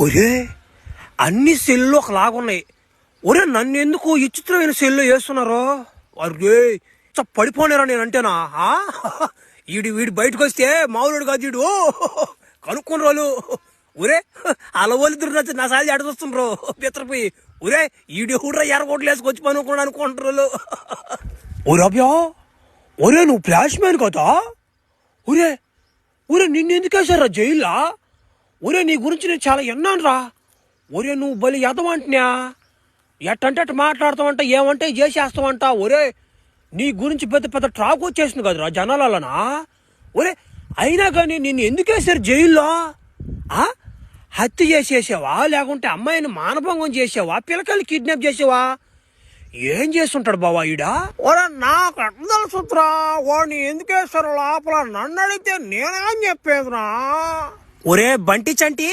ఒరే అన్ని సెల్లు ఒకలాగున్నాయి. ఒరే నన్ను ఎందుకు ఈ చిత్రమైన సెల్లు వేస్తున్నారు? అరే పడిపోనేరా నేనంటేనా? వీడి బయటకు వస్తే మామూలుడు కాదు వీడు. కనుక్కుని రోజు ఒరే అలా వాళ్ళిద్దరు నా సాయి ఆడ చూస్తుండ్రు పిత్రపోయి. ఒరే ఈడు కూడా ఎర్రగొడ్లు వేసుకొచ్చి పనుకున్నాడు అనుకుంటారు. ఒరే అభ్యా, ఒరే నువ్వు ఫ్లాష్ మ్యాన్ కదా? ఒరే ఒరే నిన్నెందుకు వేశారా జైల్లో? ఒరే నీ గురించి నేను చాలా విన్నాను రా. ఒరే నువ్వు బలి ఎదవంటున్నా, ఎట్టంటే అట్ట మాట్లాడతావంట, ఏమంటే చేసేస్తావంట. ఒరే నీ గురించి పెద్ద పెద్ద ట్రాక్ వచ్చేసింది కదరా జనాలనా. ఒరే అయినా కానీ నిన్ను ఎందుకు వేశారు జైల్లో? హత్య చేసేసావా, లేకుంటే అమ్మాయిని మానభంగం చేసావా, పిల్లకాయలు కిడ్నాప్ చేసావా? ఏం చేస్తుంటాడు బావా ఈడా? ఒరే నాకు ఎట్లా తెలుసురా వాడిని ఎందుకు వేస్తారు లోపల? నన్ను అడిగితే నేనేం చెప్పేదిరా? ఒరే బంటి చంటి